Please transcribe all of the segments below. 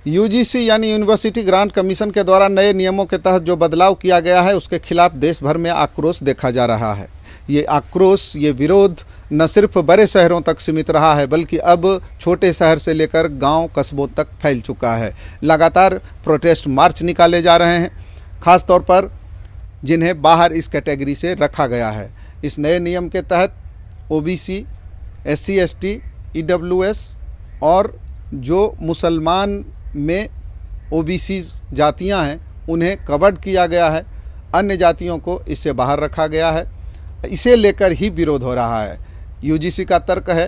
UGC यानी university grant commission के द्वारा नए नियमों के तहत जो बदलाव किया गया है उसके खिलाफ देश भर में आक्रोश देखा जा रहा है। ये आक्रोश, ये विरोध न सिर्फ बड़े शहरों तक सीमित रहा है बल्कि अब छोटे शहर से लेकर गांव कस्बों तक फैल चुका है। लगातार प्रोटेस्ट मार्च निकाले जा रहे हैं, ख़ास तौर पर जिन्हें बाहर इस कैटेगरी से रखा गया है। इस नए नियम के तहत ओबीसी, एससी, एसटी, ईडब्ल्यूएस और जो मुसलमान में ओबीसी जातियां हैं उन्हें कवर्ड किया गया है, अन्य जातियों को इससे बाहर रखा गया है। इसे लेकर ही विरोध हो रहा है। यूजीसी का तर्क है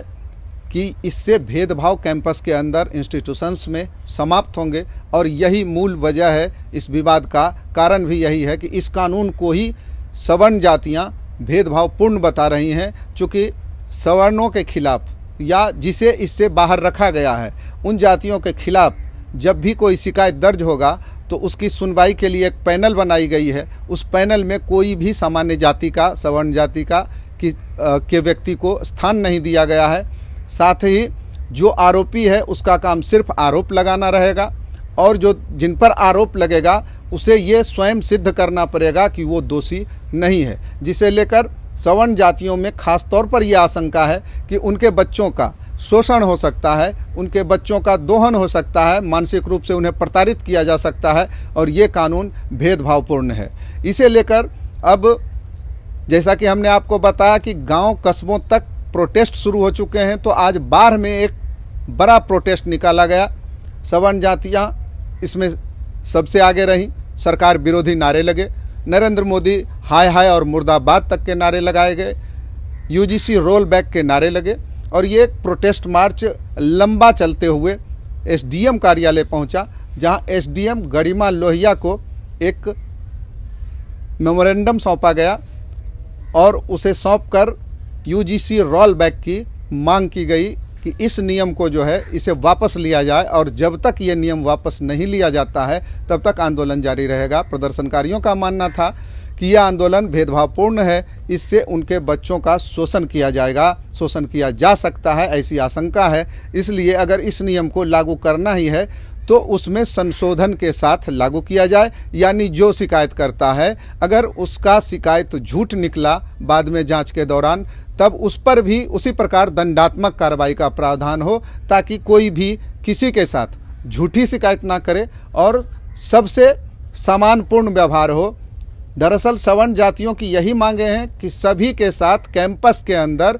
कि इससे भेदभाव कैंपस के अंदर इंस्टीट्यूशंस में समाप्त होंगे और यही मूल वजह है इस विवाद का कारण भी यही है कि इस कानून को ही सवर्ण जातियां भेदभावपूर्ण बता रही हैं, चूँकि सवर्णों के खिलाफ या जिसे इससे बाहर रखा गया है उन जातियों के खिलाफ जब भी कोई शिकायत दर्ज होगा तो उसकी सुनवाई के लिए एक पैनल बनाई गई है। उस पैनल में कोई भी सामान्य जाति का, सवर्ण जाति का के व्यक्ति को स्थान नहीं दिया गया है। साथ ही जो आरोपी है उसका काम सिर्फ आरोप लगाना रहेगा और जो जिन पर आरोप लगेगा उसे ये स्वयं सिद्ध करना पड़ेगा कि वो दोषी नहीं है, जिसे लेकर सवर्ण जातियों में खास तौर पर यह आशंका है कि उनके बच्चों का शोषण हो सकता है, उनके बच्चों का दोहन हो सकता है, मानसिक रूप से उन्हें प्रताड़ित किया जा सकता है और ये कानून भेदभावपूर्ण है। इसे लेकर अब जैसा कि हमने आपको बताया कि गांव कस्बों तक प्रोटेस्ट शुरू हो चुके हैं, तो आज बाढ़ में एक बड़ा प्रोटेस्ट निकाला गया। सवर्ण जातियाँ इसमें सबसे आगे रहीं, सरकार विरोधी नारे लगे, नरेंद्र मोदी हाय हाय और मुर्दाबाद तक के नारे लगाए गए, यूजीसी रोल बैक के नारे लगे और ये प्रोटेस्ट मार्च लंबा चलते हुए एसडीएम कार्यालय पहुंचा, जहां एसडीएम गरिमा लोहिया को एक मेमोरेंडम सौंपा गया और उसे सौंपकर यूजीसी रोल बैक की मांग की गई कि इस नियम को जो है इसे वापस लिया जाए और जब तक ये नियम वापस नहीं लिया जाता है तब तक आंदोलन जारी रहेगा। प्रदर्शनकारियों का मानना था कि यह आंदोलन भेदभावपूर्ण है, इससे उनके बच्चों का शोषण किया जाएगा, शोषण किया जा सकता है, ऐसी आशंका है। इसलिए अगर इस नियम को लागू करना ही है तो उसमें संशोधन के साथ लागू किया जाए, यानी जो शिकायत करता है अगर उसका शिकायत झूठ निकला बाद में जांच के दौरान, तब उस पर भी उसी प्रकार दंडात्मक कार्रवाई का प्रावधान हो, ताकि कोई भी किसी के साथ झूठी शिकायत ना करे और सबसे सम्मानपूर्ण व्यवहार हो। दरअसल सवर्ण जातियों की यही मांगे हैं कि सभी के साथ कैंपस के अंदर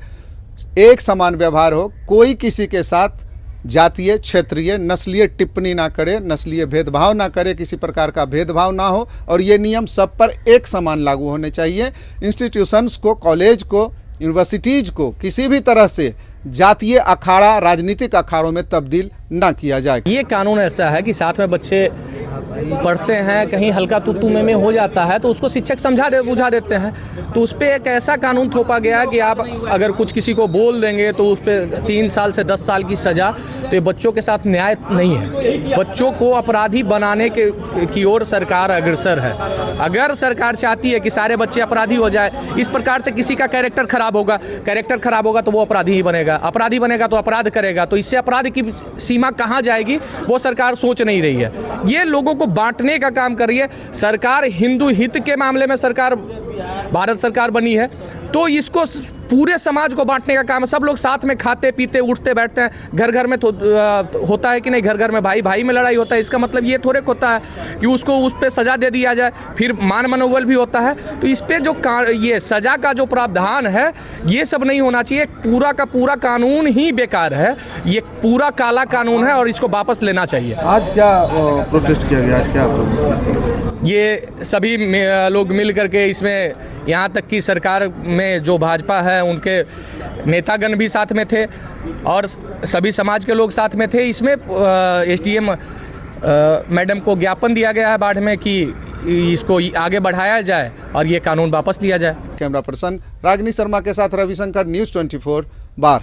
एक समान व्यवहार हो, कोई किसी के साथ जातीय, क्षेत्रीय, नस्लीय टिप्पणी ना करे, नस्लीय भेदभाव ना करे, किसी प्रकार का भेदभाव ना हो और ये नियम सब पर एक समान लागू होने चाहिए। इंस्टीट्यूशंस को, कॉलेज को, यूनिवर्सिटीज़ को किसी भी तरह से जातीय अखाड़ा, राजनीतिक अखाड़ों में तब्दील ना किया जाए। ये कानून ऐसा है कि साथ में बच्चे पढ़ते हैं, कहीं हल्का तू में हो जाता है तो उसको शिक्षक बुझा देते हैं, तो उस पर एक ऐसा कानून थोपा गया कि आप अगर कुछ किसी को बोल देंगे तो उस पर 3 साल से 10 साल की सज़ा। तो ये बच्चों के साथ न्याय नहीं है, बच्चों को अपराधी बनाने की ओर सरकार अग्रसर है। अगर सरकार चाहती है कि सारे बच्चे अपराधी हो जाए, इस प्रकार से किसी का कैरेक्टर खराब होगा तो वो अपराधी ही बनेगा, अपराधी बनेगा तो अपराध करेगा, तो इससे अपराध की सीमा कहाँ जाएगी वो सरकार सोच नहीं रही है। ये लोगों को बांटने का काम कर रही है सरकार। हिंदू हित के मामले में सरकार, भारत सरकार बनी है, तो इसको पूरे समाज को बांटने का काम है। सब लोग साथ में खाते पीते उठते बैठते हैं, घर घर में तो होता है कि नहीं, घर घर में भाई भाई में लड़ाई होता है। इसका मतलब ये थोड़े होता है कि उसको उस पर सजा दे दिया जाए, फिर मान मनोबल भी होता है। तो इस पर जो ये सजा का जो प्रावधान है ये सब नहीं होना चाहिए। पूरा का पूरा कानून ही बेकार है, ये पूरा काला कानून है और इसको वापस लेना चाहिए। आज क्या प्रोटेस्ट किया गया? आज क्या ये सभी लोग मिल करके इसमें, यहाँ तक कि सरकार में जो भाजपा है उनके नेतागण भी साथ में थे और सभी समाज के लोग साथ में थे। इसमें एसडीएम मैडम को ज्ञापन दिया गया है बाढ़ में कि इसको आगे बढ़ाया जाए और ये कानून वापस लिया जाए। कैमरा पर्सन रागिनी शर्मा के साथ रविशंकर, न्यूज़ 24 बाढ़।